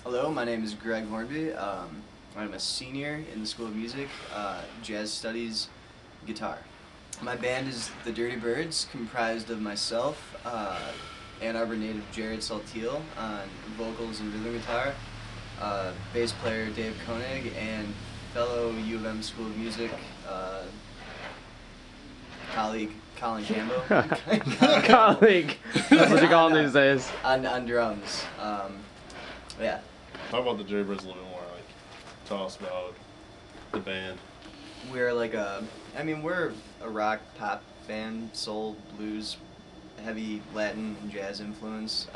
Hello, my name is Greg Hornby. I'm a senior in the School of Music, Jazz Studies, guitar. My band is the Dirty Birds, comprised of myself, Ann Arbor native Jared Saltiel on vocals and rhythm guitar, bass player Dave Koenig, and fellow U of M School of Music colleague Colin Campbell. Colleague, that's what you call him these days. On drums. Yeah. Talk about the Dirty Birds a little bit more. Like, tell us about the band. We're like we're a rock pop band, soul, blues, heavy Latin and jazz influence.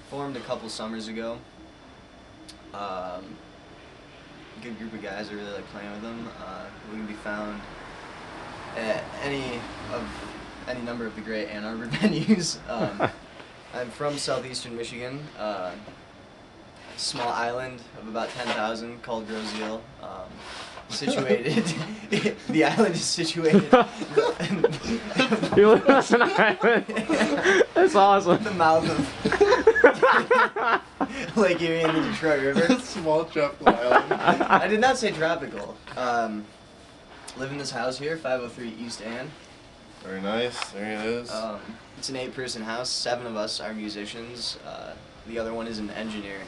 Formed a couple summers ago. Good group of guys. I really like playing with them. We can be found at any number of the great Ann Arbor venues. I'm from southeastern Michigan, small island of about 10,000 called Groseal. Situated, the island is situated. You live on an island? That's awesome. The mouth of Lake Erie and the Detroit River. Small tropical island. I did not say tropical. Live in this house here, 503 East Ann. Very nice. There it is. It's an 8-person house. 7 of us are musicians. The other one is an engineer.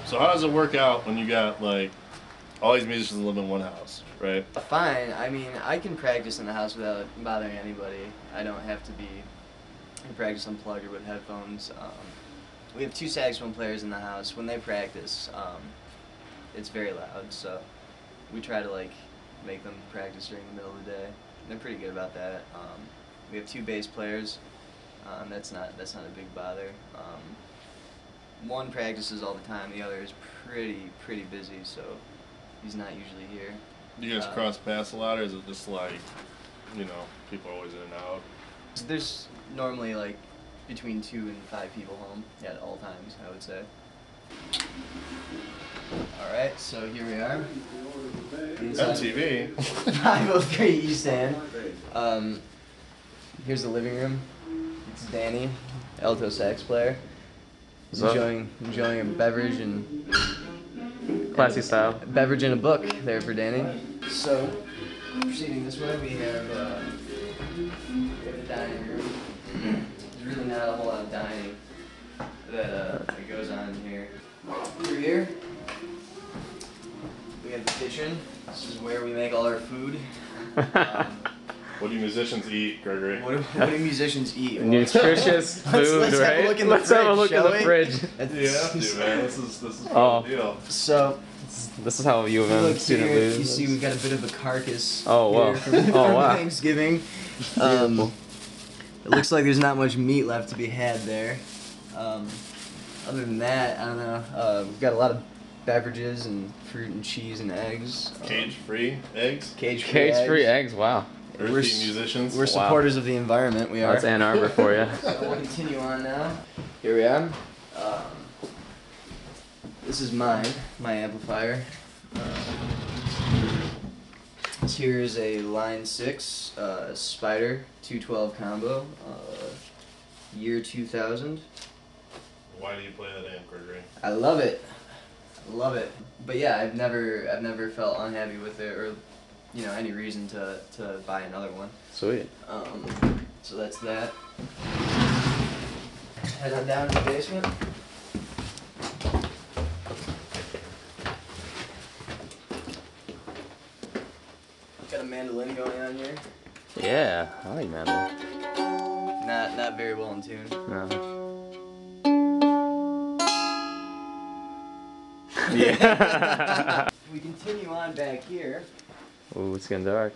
So how does it work out when you got like all these musicians live in one house, right? Fine. I mean, I can practice in the house without bothering anybody. I don't have to practice unplugged or with headphones. We have 2 saxophone players in the house. When they practice, it's very loud, so we try to like make them practice during the middle of the day. They're pretty good about that. We have 2 bass players. That's not a big bother. One practices all the time. The other is pretty busy, so he's not usually here. Do you guys cross paths a lot, or is it just like, you know, people are always in and out? There's normally like between 2 and 5 people home at all times, I would say. Alright, so here we are. MTV. 503 East End. Here's the living room. It's Danny, alto sax player. He's enjoying a beverage and Classy style. beverage and a book there for Danny. So, proceeding this way, we have the dining room. There's really not a whole lot of dining that goes on in here. Through here, we have the kitchen. This is where we make all our food. What do musicians eat, Gregory? What do musicians eat? Nutritious food, right? Let's have a look in the fridge. Yeah, dude, man. This is Oh. the deal. So, This is how U of M look student here, lives. you see we've got a bit of a carcass Oh, wow. here from Oh, wow. Thanksgiving. Beautiful. It looks like there's not much meat left to be had there. Other than that, I don't know. We've got a lot of beverages and fruit and cheese and eggs. Cage-free eggs? Cage-free eggs, wow. Earthy musicians? We're supporters of the environment, we are. That's Ann Arbor for you. So we'll continue on now. Here we are. This is my amplifier. This here is a Line 6 Spider 212 combo, year 2000. Why do you play that amp, Gregory? I love it. I love it. But yeah, I've never felt unhappy with it or any reason to buy another one. Sweet. So that's that. Head on down to the basement. Got a mandolin going on here. Yeah, I like mandolin. Not very well in tune. No. Yeah. We continue on back here. Ooh, it's getting dark.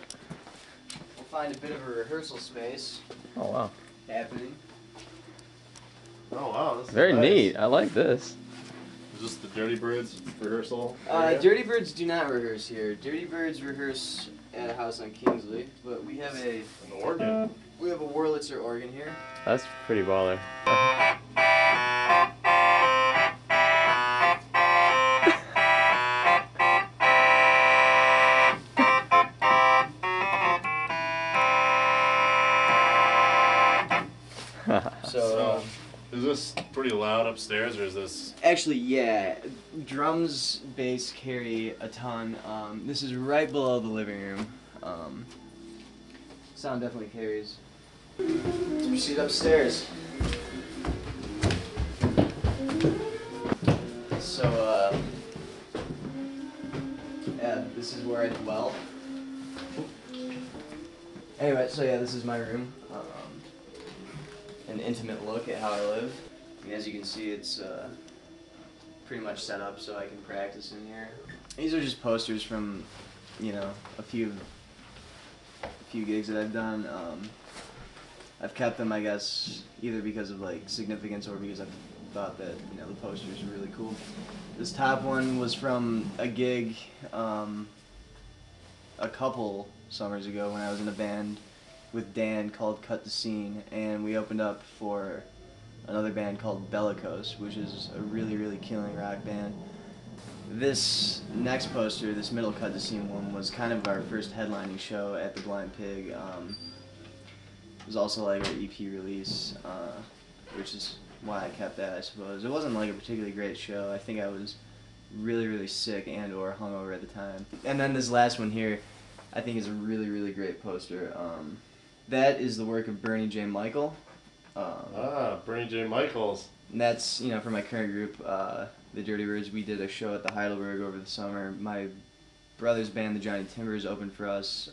We'll find a bit of a rehearsal space Oh, wow. happening. Oh, wow. This is Very nice. neat. I like this. Is this the Dirty Birds rehearsal? Dirty Birds do not rehearse here. Dirty Birds rehearse at a house on Kingsley, but we have An organ. a Wurlitzer organ here. That's pretty baller. So Is this pretty loud upstairs, or is this? Actually, yeah. Drums, bass carry a ton. This is right below the living room. Sound definitely carries. Let's proceed upstairs. So, yeah, this is where I dwell. Anyway, so yeah, this is my room. An intimate look at how I live. And as you can see, it's pretty much set up so I can practice in here. These are just posters from, you know, a few gigs that I've done. I've kept them, I guess, either because of like significance or because I thought that, you know, the posters were really cool. This top one was from a gig a couple summers ago when I was in a band with Dan called Cut the Scene, and we opened up for another band called Bellicose, which is a really, really killing rock band. This next poster, this middle Cut the Scene one, was kind of our first headlining show at the Blind Pig. It was also like our EP release, which is why I kept that, I suppose. It wasn't like a particularly great show. I think I was really, really sick and or hungover at the time. And then this last one here, I think is a really, really great poster. That is the work of Bernie J. Michael. Bernie J. Michaels. And that's, you know, for my current group, the Dirty Birds. We did a show at the Heidelberg over the summer. My brother's band, the Johnny Timbers, opened for us.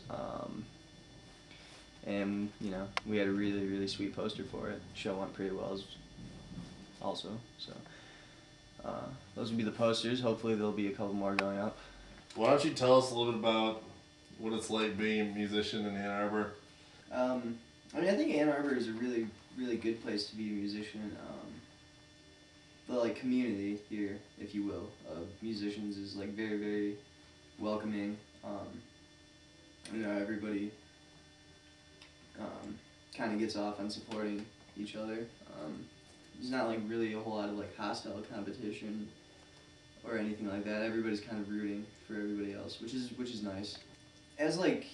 And, you know, we had a really, really sweet poster for it. The show went pretty well also. So, those would be the posters. Hopefully there'll be a couple more going up. Why don't you tell us a little bit about what it's like being a musician in Ann Arbor? I mean, I think Ann Arbor is a really, really good place to be a musician. The like community here, if you will, of musicians is like very, very welcoming. You know, everybody kind of gets off on supporting each other. There's not like really a whole lot of like hostile competition or anything like that. Everybody's kind of rooting for everybody else, which is nice. As like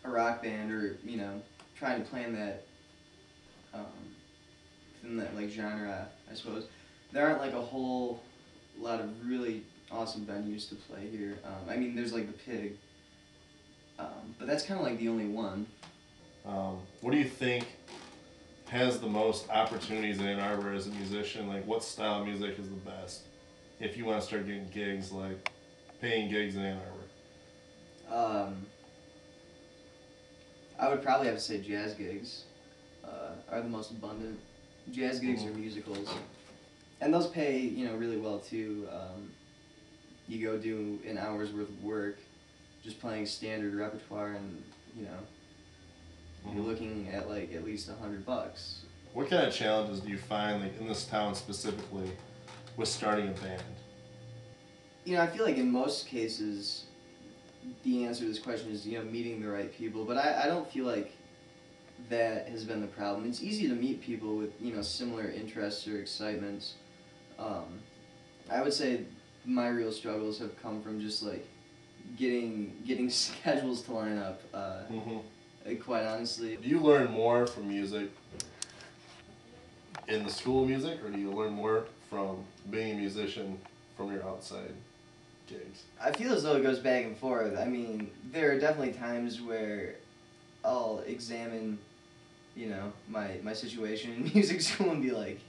a rock band, or you know, trying to play in that like genre, I suppose, there aren't like a whole lot of really awesome venues to play here. I mean, there's like the Pig, but that's kind of like the only one. What do you think has the most opportunities in Ann Arbor as a musician? Like, what style of music is the best if you want to start getting gigs, like paying gigs in Ann Arbor? I would probably have to say jazz gigs are the most abundant. Jazz gigs are musicals, and those pay, you know, really well too. You go do an hour's worth of work just playing standard repertoire, and you know, you're looking at like at least $100. What kind of challenges do you find, like in this town specifically, with starting a band? You know, I feel like in most cases, the answer to this question is, you know, meeting the right people, but I don't feel like that has been the problem. It's easy to meet people with, you know, similar interests or excitements. I would say my real struggles have come from just like getting schedules to line up. Quite honestly. Do you learn more from music in the school of music, or do you learn more from being a musician from your outside gigs? I feel as though it goes back and forth. I mean, there are definitely times where I'll examine, you know, my situation in music school and be like,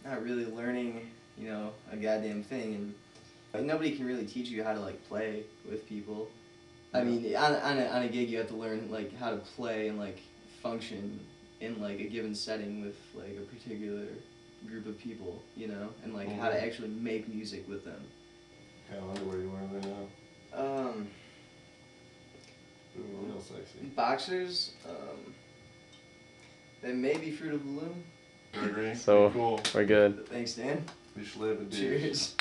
not really learning, you know, a goddamn thing, and like, nobody can really teach you how to like play with people. I mean, on a gig you have to learn like how to play and like function in like a given setting with like a particular group of people, you know, and like how to actually make music with them. What kind of underwear you wearing right now? Ooh, real sexy. Boxers. They may be Fruit of the Loom. I agree. So cool. We're good. Thanks, Dan. We should live and do. Cheers.